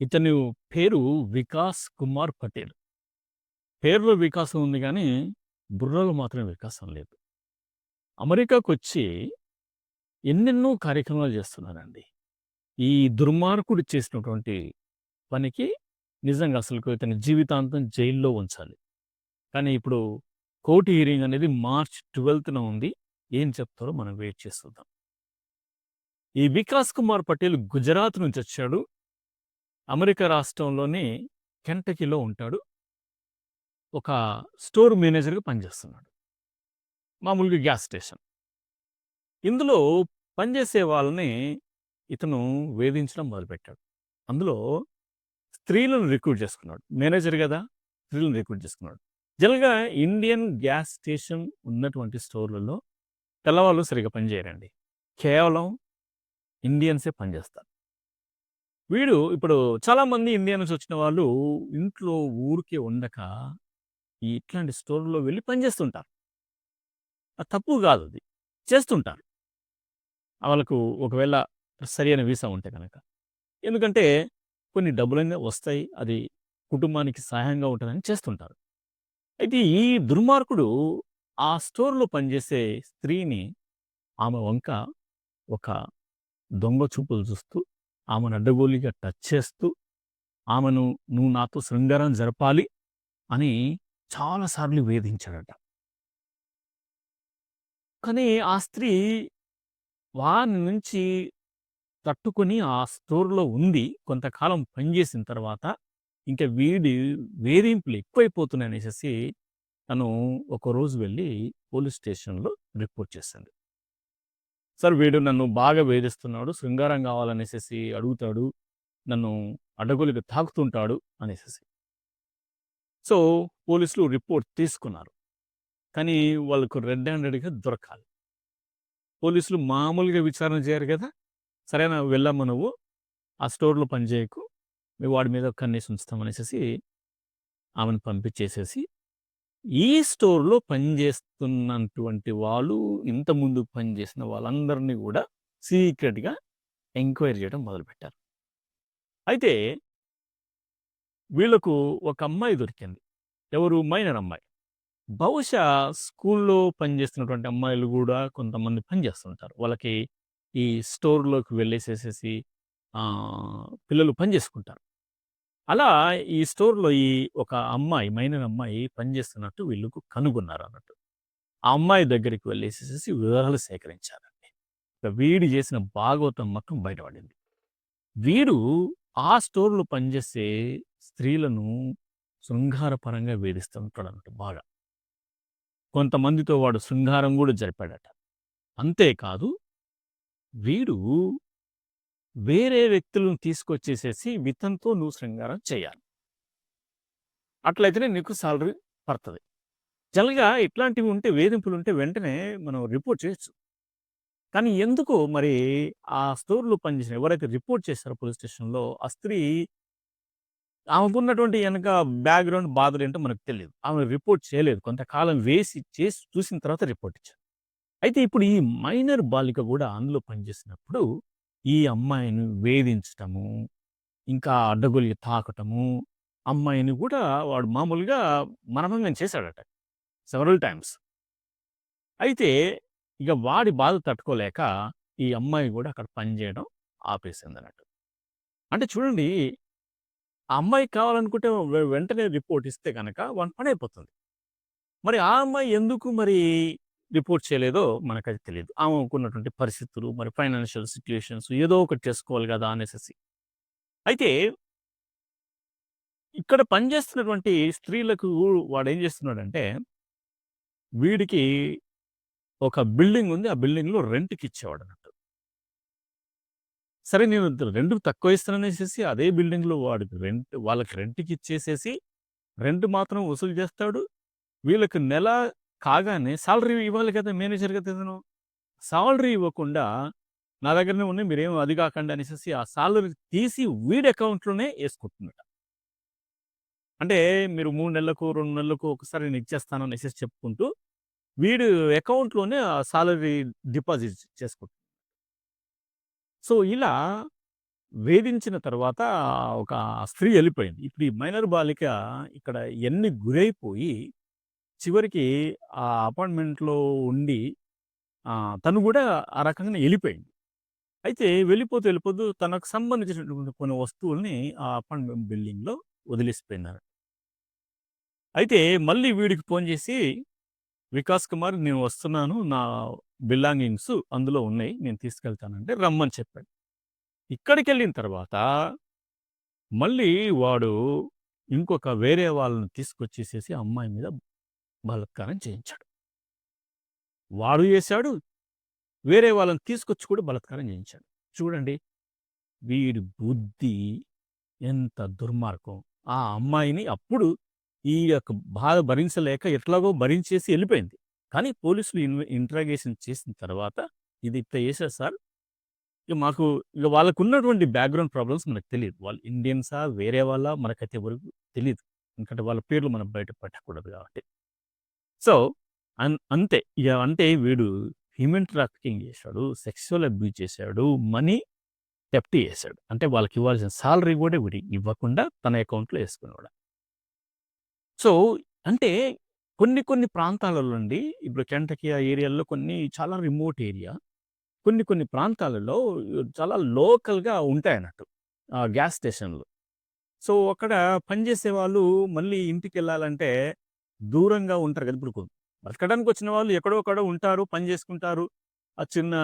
ఇతని పేరు వికాస్ కుమార్ పటేల్. పేరులో వికాసం ఉంది గానీ, బుర్రలో మాత్రం వికాసం లేదు. అమెరికాకొచ్చి ఎన్నెన్నో కార్యక్రమాలు చేస్తున్నారండి. ఈ దుర్మార్గుడు చేసినటువంటి పనికి నిజంగా అసలుకు ఇతని జీవితాంతం జైల్లో ఉంచాలి. కానీ ఇప్పుడు కోర్ట్ హియరింగ్ అనేది మార్చ్ 12న ఉంది. ఏం చెప్తారో మనం వెయిట్ చేసి చూద్దాం. ఈ వికాస్ కుమార్ పటేల్ గుజరాత్ నుంచొచ్చాడు. అమెరికా రాష్ట్రంలోని కెంటకీలో ఉంటాడు. ఒక స్టోర్ మేనేజర్‌గా పనిచేస్తున్నాడు. మామూలుగా గ్యాస్ స్టేషన్. ఇందులో పనిచేసే వాళ్ళని ఇతను వేధించడం మొదలుపెట్టాడు. అందులో స్త్రీలను రిక్రూట్ చేసుకున్నాడు. మేనేజర్ గదా! స్త్రీలను రిక్రూట్ చేసుకున్నాడు. జనరల్‌గా ఇండియన్ గ్యాస్ స్టేషన్ ఉన్నటువంటి స్టోర్‌లలో తెల్లవాళ్ళు సరిగ్గా పనిచేయరండి. కేవలం ఇండియన్సే పనిచేస్తారు. వీడు ఇప్పుడు చాలామంది ఇండియా నుంచి వచ్చిన వాళ్ళు ఇంట్లో ఊరికే ఉండక ఇట్లాంటి స్టోర్‌లో వెళ్లి పనిచేస్తుంటారు. అది తప్పు గాదది. చేస్తుంటారు. వాళ్ళకు ఒకవేళ సరైన వీసా ఉంటే గనక. ఎందుకంటే కొన్ని డబ్బులైనా వస్తాయి. అది కుటుంబానికి సహాయంగా ఉంటదని చేస్తుంటారు. అయితే ఈ దుర్మార్గుడు ఆ స్టోర్‌లో పనిచేసే స్త్రీని ఆమె వంక ఒక దొంగ చూపులు చూస్తూ, ఆమెను అడ్డగోలుగా టచ్ చేస్తూ, ఆమెను "నువ్వు నాతో శృంగారం జరపాలి" అని చాలా సార్లు వేధించాడట. కానీ ఆ స్త్రీ వాని నుంచి తట్టుకొని ఆ స్టోర్‌లో ఉంది. కొంతకాలం పనిచేసిన తర్వాత, ఇంక వీడి వేధింపులు ఎక్కువైపోతున్నాయనేసేసి తను ఒకరోజు వెళ్లి పోలీస్ స్టేషన్‌లో రిపోర్ట్ చేసింది. సార్ వీడు నన్ను బాగా వేధిస్తున్నాడు. శృంగారం కావాలనేసేసి అడుగుతాడు. నన్ను అడ్డగోలుగా తాకుతుంటాడు అనేసేసి. సో, పోలీసులు రిపోర్ట్ తీసుకున్నారు. కానీ వాళ్ళకు రెడ్ హ్యాండెడ్‌గా దొరకాలి. పోలీసులు మామూలుగా విచారణ చేయరు గదా! సరేనా వెళ్ళమ్మా నువ్వు. ఆ స్టోర్‌లో పని చేయకు. మేము వాడి మీద కన్నేసి ఉంచుతాం అనేసేసి ఆమెను పంపించేసేసి, ఈ స్టోర్‌లో పనిచేస్తున్నటువంటి వాళ్ళు, ఇంతకుముందు పనిచేసిన వాళ్ళందరిని గూడా సీక్రెట్‌గా ఎంక్వైరీ చేయడం మొదలుపెట్టారు. అయితే వీళ్ళకు ఒక అమ్మాయి దొరికింది. ఎవరు? మైనర్ అమ్మాయి. బహుశా స్కూల్లో పనిచేస్తున్నటువంటి అమ్మాయిలు గూడా కొంతమంది పనిచేస్తుంటారు. వాళ్ళకి ఈ స్టోర్‌లోకి వెళ్ళేసేసేసి పిల్లలు పని చేసుకుంటారు. అలా ఈ స్టోర్‌లో ఈ ఒక అమ్మాయి, మైనర్ అమ్మాయి పనిచేస్తున్నట్టు వీళ్ళకు కనుగొన్నారన్నట్టు. ఆ అమ్మాయి దగ్గరికి వెళ్ళేసేసేసి వివరాలు సేకరించారండి. ఇక వీడు చేసిన భాగవతం మొత్తం బయటపడింది. వీడు ఆ స్టోర్‌లో పనిచేసే స్త్రీలను శృంగారపరంగా వేధిస్తుంటాడన్నట్టు బాగా. కొంతమందితో వాడు శృంగారం గూడా జరిపాడట. అంతేకాదు వీడు వేరే వ్యక్తులను తీసుకొచ్చేసేసి ఇతనితో నువ్వు శృంగారం చేయాలి. అట్లయితేనే నీకు సాలరీ పడతది. జనరల్‌గా ఇట్లాంటివి ఉంటే వేధింపులుంటే వెంటనే మనం రిపోర్ట్ చేయొచ్చు. కానీ ఎందుకో మరి ఆ స్టోర్‌లో పనిచేసిన ఎవరైతే రిపోర్ట్ చేశారో పోలీస్ స్టేషన్‌లో ఆ స్త్రీ ఆమెకున్నటువంటి ఎనక బ్యాక్‌గ్రౌండ్ బాధలేంటో మనకు తెలీదు. ఆమె రిపోర్ట్ చేయలేదు. కొంతకాలం చేసి చూసిన తర్వాత రిపోర్ట్ ఇచ్చారు. అయితే ఇప్పుడు ఈ మైనర్ బాలిక గూడా అందులో పనిచేసినప్పుడు ఈ అమ్మాయిని వేధించటము, ఇంకా అడ్డగోలుగా తాకటము, అమ్మాయిని గూడా వాడు మామూలుగా మానభంగం చేశాడట సెవెరల్ టైమ్స్. అయితే ఇక వాడి బాధ తట్టుకోలేక ఈ అమ్మాయి గూడా అక్కడ పని చేయడం ఆపేసిందన్నట్టు. అంటే చూడండి, ఆ అమ్మాయికి కావాలనుకుంటే వెంటనే రిపోర్ట్ ఇస్తే గనక వాని పనయిపోతుంది. మరి ఆ అమ్మాయి ఎందుకు మరి రిపోర్ట్ చేయలేదో మనకది తెలీదు. ఆమెకున్నటువంటి పరిస్థితులు, మరి ఫైనాన్షియల్ సిట్యుయేషన్స్ ఏదో ఒకటి చేసుకోవాలి గదా! అనేసేసి. అయితే ఇక్కడ పనిచేస్తున్నటువంటి స్త్రీలకు వాడేం చేస్తున్నాడంటే, వీడికి ఒక బిల్డింగ్ ఉంది. ఆ బిల్డింగ్‌లో రెంట్‌కిచ్చేవాడన్నట్టు. సరే నేను రెంట్ తక్కువ ఇస్తాననేసేసి అదే బిల్డింగ్‌లో వాడికి వాళ్ళకి రెంట్‌కిచ్చేసేసి, రెంట్ మాత్రం వసూలు చేస్తాడు. వీళ్ళకి నెల కాగానే సాలరీ ఇవ్వాలి కదా! మేనేజర్ కదా ఇతను. సాలరీ ఇవ్వకుండా నా దగ్గరనే ఉన్నాయి మీరేం అది కాకండి అనేసేసి ఆ సాలరీ తీసి వీడి అకౌంట్‌లోనే యేసుకుంటున్నాడు. అంటే మీరు 3 నెలలకు, 2 నెలలకు ఒకసారి నేను ఇచ్చేస్తాను అనేసేసి చెప్పుకుంటూ, వీడు అకౌంట్‌లోనే ఆ సాలరీ డిపాజిట్ చేసుకుంటాడు. సో, ఇలా వేధించిన తర్వాత ఒక స్త్రీ ఎళ్ళిపోయింది. ఇప్పుడు ఈ మైనర్ బాలిక ఇక్కడ ఎన్ని గురైపోయి చివరికి ఆ అపార్ట్మెంట్‌లో ఉండి తను గూడా ఆ రకంగానే ఎళ్ళిపోయింది. అయితే వెళ్ళిపోతూ తనకు సంబంధించినటువంటి కొన్ని వస్తువుల్ని ఆ అపార్ట్మెంట్ బిల్డింగ్‌లో వదిలేసిపోయినారు. అయితే మళ్ళీ వీడికి ఫోను చేసి, "వికాస్ కుమార్ నేను వస్తున్నాను. నా బిలాంగింగ్స్ అందులో ఉన్నాయి. నేను తీసుకెళ్తానంటే" రమ్మని చెప్పాడు. ఇక్కడికెళ్ళిన తర్వాత మళ్ళీ వాడు ఇంకొక వేరే వాళ్ళని తీసుకొచ్చేసేసి ఆ అమ్మాయి మీద బలాత్కారం చేయించాడు. వాడు చేశాడు. వేరే వాళ్ళని తీసుకొచ్చి కూడా బలాత్కారం చేయించాడు. చూడండి వీడి బుద్ధి ఎంత దుర్మార్గం. ఆ అమ్మాయిని అప్పుడు ఈ యొక్క బాధ భరించలేక ఎట్లాగో భరించేసి ఎళ్ళిపోయింది. కానీ పోలీసులు ఇంట్రాగేషన్ చేసిన తర్వాత ఇది ఇట్లా చేశారు సార్. మాకు వాళ్ళకున్నటువంటి బ్యాక్‌గ్రౌండ్ ప్రాబ్లమ్స్ మనకు తెలీదు. వాళ్ళు ఇండియన్సా? వేరే వాళ్ళా? మనకైతే ఎవరికీ తెలీదు. ఎందుకంటే వాళ్ళ పేర్లు మనం బయట పెట్టకూడదు కాబట్టి. సో, అంతే. ఇగ అంటే వీడు హ్యూమన్ ట్రాఫికింగ్ చేశాడు, సెక్సువల్ అబ్యూజ్ చేశాడు, మనీ థెఫ్ట్ చేశాడు. అంటే వాళ్ళకివ్వాల్సిన సాలరీ కూడా వీడికి ఇవ్వకుండా తన అకౌంట్‌లో యేసుకునేవాడు. సో, అంటే కొన్ని ప్రాంతాలలో అండి ఇప్పుడు కెంటకీ ఆ ఏరియాలో కొన్ని చాలా రిమోట్ ఏరియా. కొన్ని ప్రాంతాలలో చాలా లోకల్‌గా ఉంటాయన్నట్టు. గ్యాస్ స్టేషన్‌లు. సో, అక్కడ పనిచేసే వాళ్ళు మళ్ళీ ఇంటికెళ్ళాలంటే దూరంగా ఉంటారు కదా! ఇప్పుడు బతకడానికొచ్చిన వాళ్ళు ఎక్కడో అక్కడ ఉంటారు, పని చేసుకుంటారు. ఆ చిన్న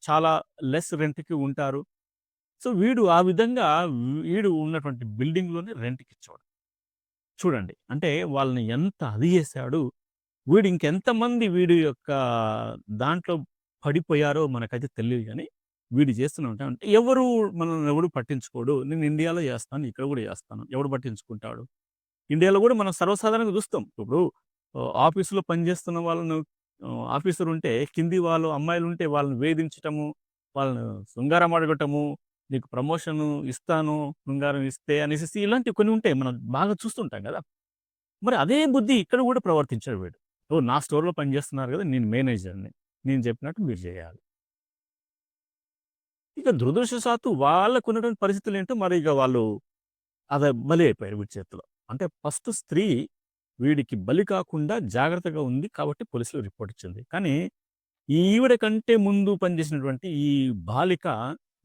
చాలా లెస్ రెంట్‌కి ఉంటారు. సో, వీడు ఆ విధంగా వీడు ఉన్నటువంటి బిల్డింగ్‌లోనే రెంట్‌కిచ్చేవాడు. చూడండి. అంటే వాళ్ళని ఎంత అది చేశాడు. వీడు ఇంకెంతమంది వీడి యొక్క దాంట్లో పడిపోయారో మనకైతే తెలీదు గానీ, వీడు చేస్తూనే ఉంటా అంటే ఎవరు మనల్ని ఎవడు పట్టించుకోడు. నేను ఇండియాలో చేస్తాను, ఇక్కడ కూడా చేస్తాను. ఎవడు పట్టించుకుంటాడు? ఇండియాలో కూడా మనం సర్వసాధారణంగా చూస్తాం. ఇప్పుడు ఆఫీస్‌లో పనిచేస్తున్న వాళ్ళను ఆఫీసర్ ఉంటే కింది వాళ్ళు అమ్మాయిలుంటే వాళ్ళని వేధించటము, వాళ్ళని శృంగారం అడగటము, నీకు ప్రమోషను ఇస్తాను, శృంగారం ఇస్తే అనేసేసి ఇలాంటివి కొన్ని ఉంటాయి. మనం బాగా చూస్తుంటాం గదా! మరి అదే బుద్ధి ఇక్కడ కూడా ప్రవర్తించాడు వీడు. ఓహ్! నా స్టోర్‌లో పనిచేస్తున్నారు గదా! నేను మేనేజర్‌ని. నేను చెప్పినట్టు మీరు చేయాలి. ఇక దురదృష్టవశాత్తు వాళ్ళకున్నటువంటి పరిస్థితులేంటో మరి ఇక వాళ్ళు బలి అయిపోయారు వీడి చేతిలో. అంటే ఫస్ట్ స్త్రీ వీడికి బలి కాకుండా జాగ్రత్తగా ఉంది కాబట్టి పోలీసులు రిపోర్ట్ ఇచ్చింది. కానీ ఈవిడ కంటే ముందు పనిచేసినటువంటి ఈ బాలిక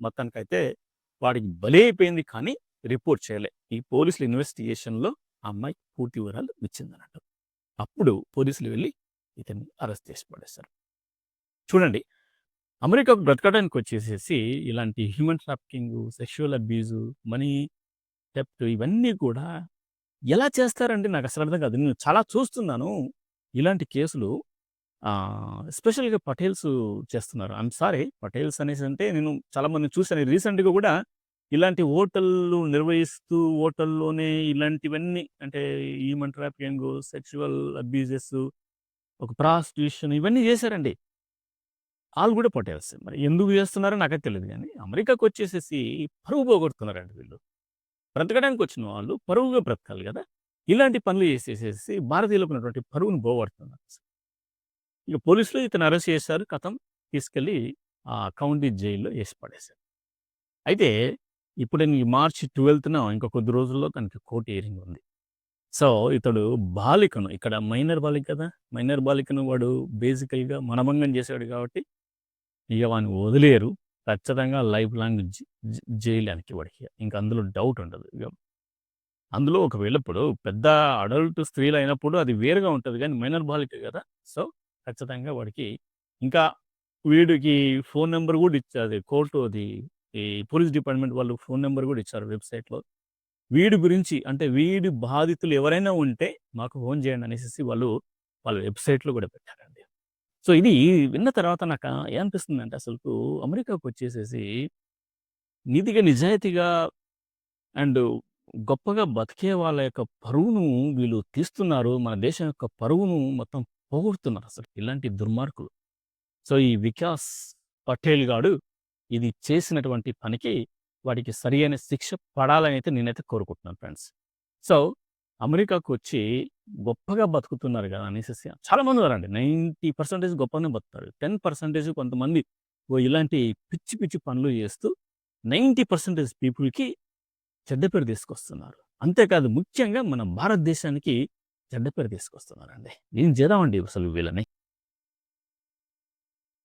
మొత్తానికైతే వాడికి బలి అయిపోయింది కానీ రిపోర్ట్ చేయలే. ఈ పోలీసుల ఇన్వెస్టిగేషన్‌లో ఆ అమ్మాయి పూర్తి వివరాలు ఇచ్చిందన్నట్టు. అప్పుడు పోలీసులు వెళ్లి ఇతన్ని అరెస్ట్ చేసి పడేశారు. చూడండి అమెరికాకు బ్రతకడానికొచ్చేసేసి ఇలాంటి human trafficking, sexual abuse, money theft ఇవన్నీ కూడా ఎలా చేస్తారండి నాకసలు అర్థం కాదు. నేను చాలా చూస్తున్నాను ఇలాంటి కేసులు. ఎస్పెషల్‌గా పటేల్స్ చేస్తున్నారు. ఐయామ్ సారీ పటేల్స్ అనేసంటే నేను చాలా మందిని చూసాను. రీసెంట్‌గా కూడా ఇలాంటి హోటల్‌లు నిర్వహిస్తూ హోటల్‌లోనే ఇలాంటివన్నీ అంటే హ్యూమన్ ట్రాఫికింగు, సెక్షువల్ అబ్యూజెస్, ఒక ప్రాస్టిట్యూషన్ ఇవన్నీ చేశారండి. ఆళ్ళు గూడా పటేల్సే. మరి ఎందుకు చేస్తున్నారో నాకైతే తెలీదు గానీ, అమెరికాకొచ్చేసేసి పరువు పోగొడుతున్నారండి వీళ్ళు. బ్రతకడానికొచ్చిన వాళ్ళు పరువుగా బ్రతకాలి గదా! ఇలాంటి పనులు చేసేసేసి భారతీయులకున్నటువంటి పరువును పోగొడుతున్నారు. ఇక పోలీసులు ఇతన్ని అరెస్ట్ చేశారు. ఖతం తీసుకెళ్ళి కౌంటీ జైల్‌లో ఏసి పడేశారు. అయితే ఇప్పుడు ఈ మార్చి 12న ఇంక కొద్ది రోజుల్లో తనకి కోర్ట్ హియరింగ్ ఉంది. సో, ఇతడు బాలికను ఇక్కడ మైనర్ బాలిక కదా! మైనర్ బాలికను వాడు బేసికల్‌గా మనభంగం చేశాడు కాబట్టి ఇగ వాడిని వదిలేయరు. ఖచ్చితంగా లైఫ్ లాంగ్ జ జ జైలానికి వాడికి. ఇంక అందులో డౌట్ ఉండదు. ఇగ అందులో ఒకవేళ ఇప్పుడు పెద్ద అడల్ట్ స్త్రీలయినప్పుడు అది వేరుగా ఉంటది గానీ, మైనర్ బాలిక గదా! సో, ఖచ్చితంగా వాడికి ఇంకా వీడికి ఫోను నంబర్ గూడా ఇచ్చారు. కోర్టు అది ఈ పోలీస్ డిపార్ట్‌మెంట్ వాళ్ళు ఫోను నంబర్ గూడా ఇచ్చారు వెబ్‌సైట్‌లో. వీడి గురించి అంటే వీడి బాధితులు ఎవరైనా ఉంటే మాకు ఫోను చేయండి అనేసేసి వాళ్ళు వాళ్ళ వెబ్‌సైట్‌లో గూడా పెట్టారండి. సో, ఇది విన్న తర్వాత ఏమనిపిస్తుందంటే అసలుకు అమెరికాకొచ్చేసేసి నీతిగా, నిజాయితీగా అండ్ గొప్పగా బతికే వాళ్ళ యొక్క పరువును వీళ్ళు తీస్తున్నారు. మన దేశం యొక్క పరువును మొత్తం పోగొడుతున్నారసలు. ఇలాంటి దుర్మార్గులు. సో, ఈ వికాస్ పటేల్ గాడు ఇది చేసినటువంటి పనికి వాడికి సరియైన శిక్ష పడాలనైతే నేనైతే కోరుకుంటున్నాను ఫ్రెండ్స్. సో, అమెరికాకొచ్చి గొప్పగా బతుకుతున్నారు గదా! అనేసేసి చాలామంది ఉన్నారండి. 90% గొప్పగానే బతుకుతారు. 10% కొంతమంది ఇలాంటి పిచ్చి పిచ్చి పనులు చేస్తూ 90% పీపుల్‌కి చెడ్డ పేరు తీసుకొస్తున్నారు. అంతేకాదు ముఖ్యంగా మన భారతదేశానికి చెడ్డ పేరు తీసుకొస్తున్నారండి. ఏం చేద్దామండి అసలు వీళ్ళని?